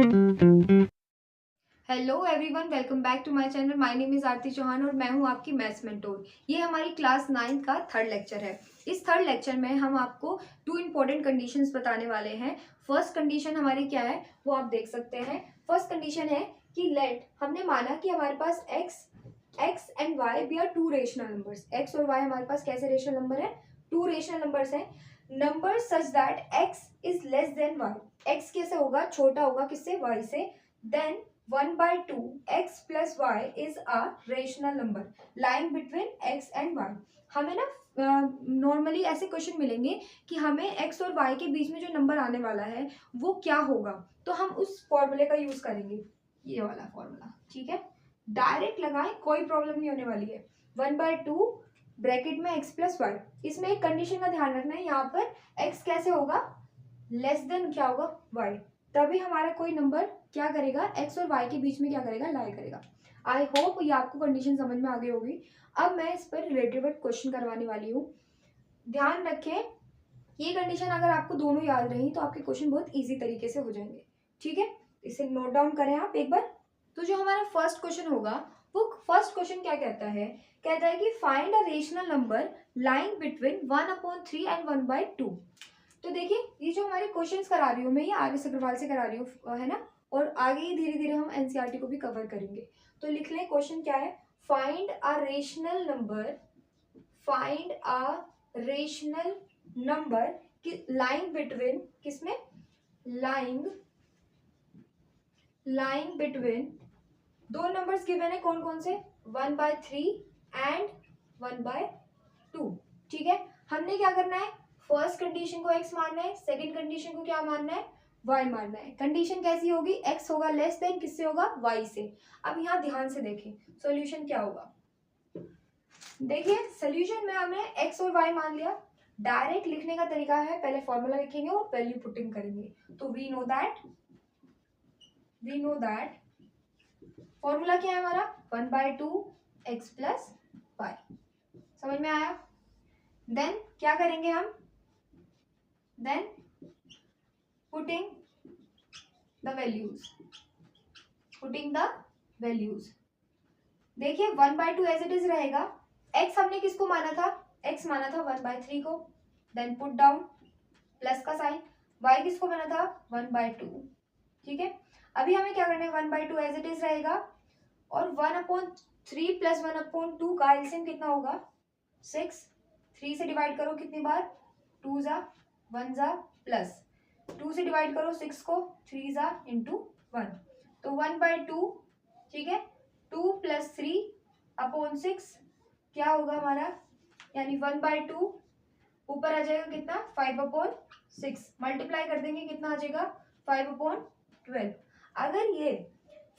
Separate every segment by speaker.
Speaker 1: Hello everyone, welcome back to my channel. My name is Aarti Chauhan और मैं हूं आपकी मैथ्स मेंटोर। ये हमारी क्लास 9 का थर्ड लेक्चर है। इस थर्ड लेक्चर में हम आपको टू इंपॉर्टेंट कंडीशंस बताने वाले हैं। फर्स्ट कंडीशन हमारी क्या है वो आप देख सकते हैं। फर्स्ट कंडीशन है कि लेट, हमने माना कि हमारे पास x and y be are two rational numbers. X और वाई हमारे पास कैसे रेशनल नंबर है? टू रेशनल नंबर्स हैं। Number such that x is less than y. X कैसे होगा? छोटा होगा किससे? वाई से। Then 1/2 x plus y is a rational number lying between x and y। हमें ना नॉर्मली ऐसे क्वेश्चन मिलेंगे कि हमें x और y के बीच में जो नंबर आने वाला है वो क्या होगा, तो हम उस फॉर्मूले का यूज करेंगे, ये वाला फॉर्मूला। ठीक है, डायरेक्ट लगाएं, कोई प्रॉब्लम नहीं होने वाली है। 1/2 ब्रैकेट में x प्लस वाई। इसमें एक कंडीशन का ध्यान रखना है, यहाँ पर x कैसे होगा? लेस देन क्या होगा? y। तभी हमारा कोई नंबर क्या करेगा? x और y के बीच में क्या करेगा? लाई करेगा। आई होप ये आपको कंडीशन समझ में आ गई होगी। अब मैं इस पर रिलेटेड क्वेश्चन करवाने वाली हूँ। ध्यान रखें, ये कंडीशन अगर आपको दोनों याद रही तो आपके क्वेश्चन बहुत इजी तरीके से हो जाएंगे। ठीक है, इसे नोट डाउन करें आप एक बार। तो जो हमारा फर्स्ट क्वेश्चन होगा, वो फर्स्ट क्वेश्चन क्या कहता है? कहता है कि find a rational number lying between 1/3 and 1/2। तो देखिए, ये जो हमारे क्वेश्चंस करा रही हूँ मैं, ये आर एस अग्रवाल से करा रही हूँ, है ना। और आगे ही धीरे धीरे हम एनसीईआरटी को भी कवर करेंगे। तो लिख लें, क्वेश्चन क्या है? Find a rational number, find a rational number lying between, किसमें? लाइंग लाइंग बिटवीन दो नंबर्स गिवन है, कौन कौन से? 1/3 एंड 1/2। ठीक है, हमने क्या करना है? फर्स्ट कंडीशन को x मानना है, सेकंड कंडीशन को क्या मानना है? y मानना है। कंडीशन कैसी होगी? x होगा लेस देन, किससे होगा? y से। अब यहाँ ध्यान से देखें, सॉल्यूशन क्या होगा। देखिए, सॉल्यूशन में हमने x और y मान लिया। डायरेक्ट लिखने का तरीका है, पहले फॉर्मूला लिखेंगे और वैल्यू पुटिंग करेंगे। तो वी नो दैट फॉर्मूला क्या है हमारा? 1/2 x प्लस वाई। समझ में आया? देन क्या करेंगे हम? Then putting the values. देखिए, 1/2 एज इट इज रहेगा। x हमने किसको माना था? x माना था 1/3 को। देन पुट डाउन प्लस का साइन। y किसको माना था? 1/2। ठीक है, अभी हमें क्या करना है? 1/2 एज इट इज रहेगा और 1/3 प्लस 1/2 का एलसीएम कितना होगा? 6। 3 से डिवाइड करो कितनी बार? 2 जा 1 जा प्लस 2 से डिवाइड करो 6 को, 3 जा इंटू 1। तो 1/2, ठीक है, 2 प्लस 3/6 क्या होगा हमारा? यानी 1/2 ऊपर आ जाएगा कितना? 5/6। मल्टीप्लाई कर देंगे, कितना आ जाएगा? 5/12। अगर ये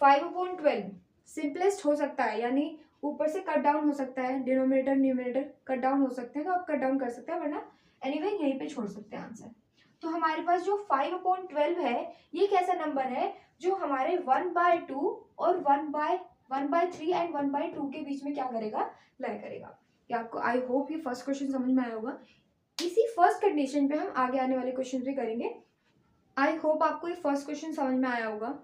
Speaker 1: 5/12 सिंपलेस्ट हो सकता है, यानी ऊपर से कट डाउन हो सकता है, डिनोमिनेटर न्यूमिनेटर कट डाउन हो सकते हैं, तो आप कट डाउन कर सकते हैं, वरना एनीवे यहीं पे छोड़ सकते हैं आंसर। तो हमारे पास जो 5/12 है, ये कैसा नंबर है जो हमारे 1/2 और 1/3 एंड 1/2 के बीच में क्या करेगा? लाई करेगा। ये आपको, आई होप ये फर्स्ट क्वेश्चन समझ में आया होगा। इसी फर्स्ट कंडीशन पे हम आगे आने वाले क्वेश्चन भी करेंगे। आई होप आपको ये फर्स्ट क्वेश्चन समझ में आया होगा।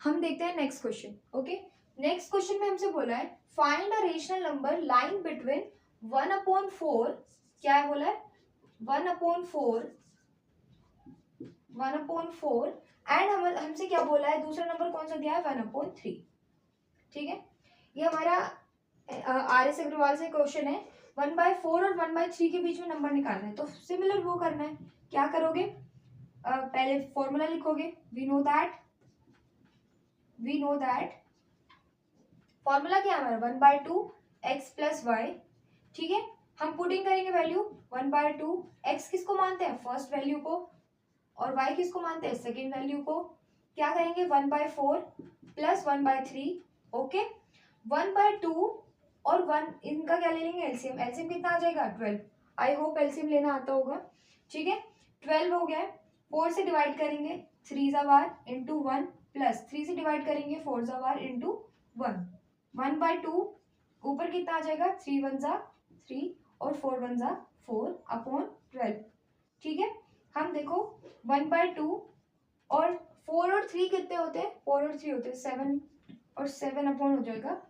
Speaker 1: हम देखते हैं next question. Okay, next question में हमसे बोला है find a rational number lying between 1/4, क्या है बोला है? 1/4 एंड हमसे क्या बोला है? दूसरा नंबर कौन सा दिया है? 1/3। ठीक है, ये हमारा आर एस अग्रवाल से क्वेश्चन है। 1/4 और 1/3 के बीच में नंबर निकालना है, तो सिमिलर वो करना है। क्या करोगे? पहले फॉर्मूला लिखोगे। वी नो दैट फॉर्मूला क्या है हमारा? 1/2 x प्लस वाई। ठीक है, हम पुटिंग करेंगे वैल्यू। 1/2 x किसको मानते हैं? फर्स्ट वैल्यू को। और y किसको मानते हैं? सेकेंड वैल्यू को। क्या करेंगे? 1/4 प्लस 1/3। ओके, 1/2 और 1 इनका क्या ले लेंगे? एलसीएम। एलसीएम कितना आ जाएगा? 12। आई होप एलसीएम लेना आता होगा। ठीक है, 12 हो गया। 4 से डिवाइड करेंगे, 3 जा वार इंटू 1 प्लस 3 से डिवाइड करेंगे 4 जा वार इंटू 1। 1/2 ऊपर कितना आ जाएगा? 3 1 जा 3 और 4 1 जा 4/12। ठीक है, हम देखो 1/2 और 4 और 3 कितने होते हैं? 4 और 3 होते हैं 7 और 7 अपॉन हो जाएगा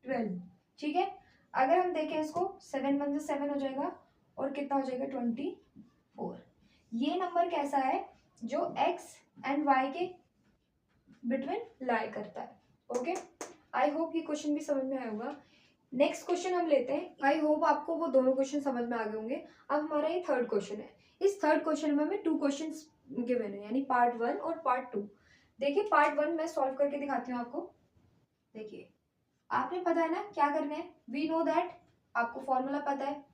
Speaker 1: 12। ठीक है, अगर हम देखें इसको 7 1 से 7 हो जाएगा और कितना हो जाएगा 24। ये नंबर कैसा है? जो x एंड y के बिटवीन लाई करता है। ओके, आई होप ये क्वेश्चन भी समझ में आया होगा। नेक्स्ट क्वेश्चन हम लेते हैं। आई होप आपको वो दोनों क्वेश्चन समझ में आ गए होंगे। अब हमारा ये थर्ड क्वेश्चन है। इस थर्ड क्वेश्चन में हमें 2 क्वेश्चंस गिवन है, यानी पार्ट 1 और पार्ट 2। देखिए पार्ट 1 मैं सॉल्व करके दिखाती हूँ आपको। देखिए आपने पता है ना क्या करना है? वी नो दैट, आपको फॉर्मूला पता है।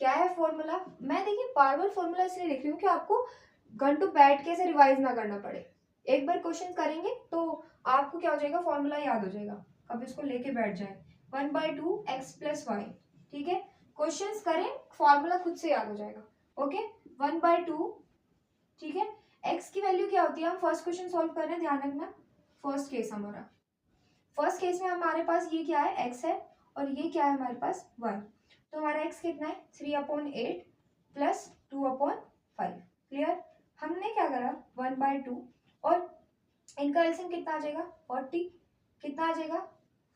Speaker 1: क्या है फॉर्मूला? मैं देखिए बार बार फॉर्मूला इसलिए लिख रही हूँ कि आपको घंटों बैठ के ऐसे रिवाइज ना करना पड़े। एक बार क्वेश्चन करेंगे तो आपको क्या हो जाएगा, फॉर्मूला याद हो जाएगा। अब इसको लेके बैठ जाए 1/2 x प्लस वाई। ठीक है, क्वेश्चंस करें, फॉर्मूला खुद से याद हो जाएगा। ओके, 1/2। ठीक है, x की वैल्यू क्या होती है? हम फर्स्ट क्वेश्चन सॉल्व कर रहे हैं, ध्यान रखना। फर्स्ट केस हमारा, फर्स्ट केस में हमारे पास ये क्या है? x है, और ये क्या है हमारे पास? y। तो हमारा x कितना है? 3/8 प्लस 2/5। क्लियर? हमने क्या करा? 1/2 और इनका एलसीएम कितना आ जाएगा? 40। कितना आ जाएगा?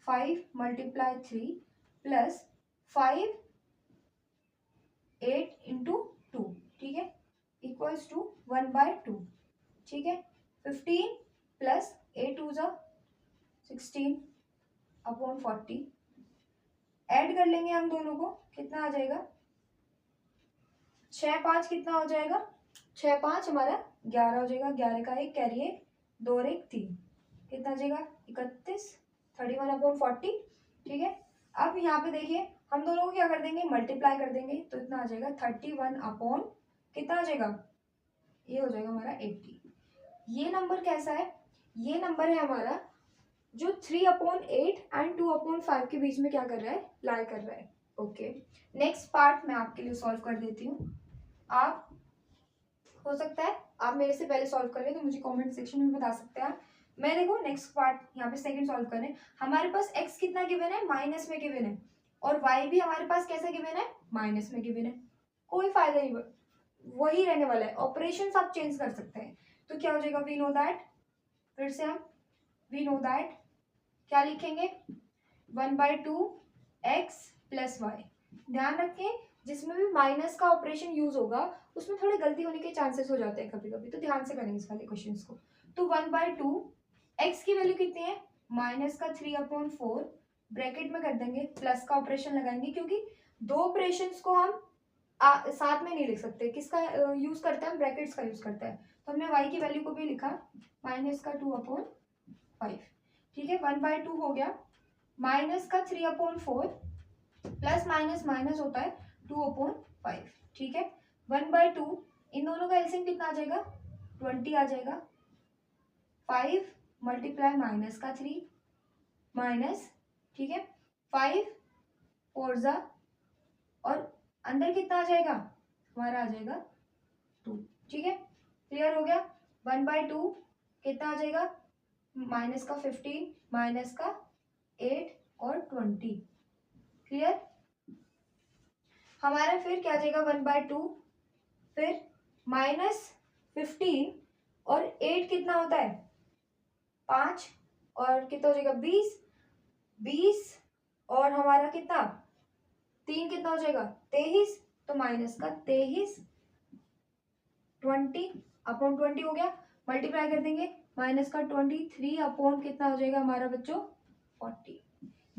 Speaker 1: 5 × 3 प्लस 5 8 × 2। ठीक है, इक्वल्स टू 1/2। ठीक है, 15 प्लस 8 2 16 अपॉन 40। ऐड कर लेंगे हम दोनों को, कितना आ जाएगा? 6 5 कितना हो जाएगा? 6 5 हमारा 11 हो जाएगा। 11 का 1 कैरी 1, 2 और 1 3, कितना आ जाएगा? 31, 31/40। ठीक है, अब यहाँ पे देखिए हम दोनों को क्या कर देंगे? मल्टीप्लाई कर देंगे, तो इतना आ जाएगा 31 अपॉन कितना आ जाएगा? ये हो जाएगा हमारा 80। ये नंबर कैसा है? ये नंबर है हमारा जो 3/8 एंड 2/5 के बीच में क्या कर रहा है? लाई कर रहा है। ओके, नेक्स्ट पार्ट मैं आपके लिए सॉल्व कर देती हूँ। आप हो सकता है आप मेरे से पहले सॉल्व कर ले, तो मुझे कमेंट सेक्शन में बता सकते हैं। मैं देखो नेक्स्ट पार्ट यहाँ पे सेकंड सॉल्व कर रहे हैं। हमारे पास x कितना गिवन है? माइनस में गिवन है, और y भी हमारे पास कैसा गिवन है? माइनस में गिवन है। कोई फायदा नहीं, वही रहने वाला है। ऑपरेशन आप चेंज कर सकते हैं, तो क्या हो जाएगा? वी नो दैट, फिर से हम वी नो दैट क्या लिखेंगे? 1/2 x प्लस वाई। ध्यान रखें जिसमें भी माइनस का ऑपरेशन यूज होगा उसमें थोड़ी गलती होने के चांसेस हो जाते हैं कभी कभी, तो ध्यान से करेंगे इस वाले क्वेश्चंस को। तो 1/2 x की वैल्यू कितनी है? माइनस का 3/4 ब्रैकेट में कर देंगे, प्लस का ऑपरेशन लगाएंगे क्योंकि दो ऑपरेशंस को हम साथ में नहीं लिख सकते। किसका यूज करते हैं? ब्रैकेट्स का यूज करता है। तो हमने y की वैल्यू को भी लिखा माइनस का 2/5। ठीक है, 1/2 हो गया, माइनस का 3/4 प्लस माइनस माइनस होता है 2/5। ठीक है, 1/2 इन दोनों का एलसीएम कितना आ जाएगा? 20 आ जाएगा। 5 मल्टीप्लाई माइनस का 3 माइनस, ठीक है, 5 4 जा, और अंदर कितना आ जाएगा? हमारा आ जाएगा 2। ठीक है, क्लियर हो गया? 1/2 कितना आ जाएगा? माइनस का 15 माइनस का 8 और 20। क्लियर? हमारा फिर क्या आ जाएगा? 1/2 फिर माइनस 15 और 8 कितना होता है? 5, और कितना हो जाएगा? 20 और हमारा कितना? 3 कितना हो जाएगा? 23। तो माइनस का 23 20/20 हो गया। मल्टीप्लाई कर देंगे, माइनस का 23 अपॉन कितना हो जाएगा हमारा बच्चों? 40।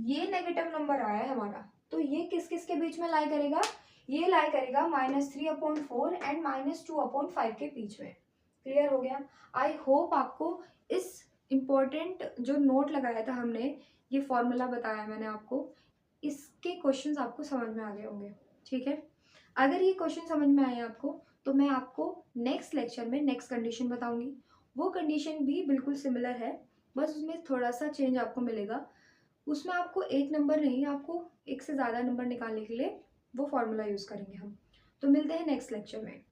Speaker 1: ये नेगेटिव नंबर आया है हमारा, तो ये किस किस के बीच में लाई करेगा? ये लाई करेगा -3/4 एंड -2/5 के बीच में। क्लियर हो गया? आई होप आपको इस इम्पोर्टेंट जो नोट लगाया था हमने, ये फॉर्मूला बताया मैंने आपको, इसके क्वेश्चंस आपको समझ में आ गए होंगे। ठीक है, अगर ये क्वेश्चन समझ में आए आपको, तो मैं आपको नेक्स्ट लेक्चर में नेक्स्ट कंडीशन बताऊंगी। वो कंडीशन भी बिल्कुल सिमिलर है, बस उसमें थोड़ा सा चेंज आपको मिलेगा। उसमें आपको एक नंबर नहीं, आपको एक से ज़्यादा नंबर निकालने के लिए वो फॉर्मूला यूज़ करेंगे हम। तो मिलते हैं नेक्स्ट लेक्चर में।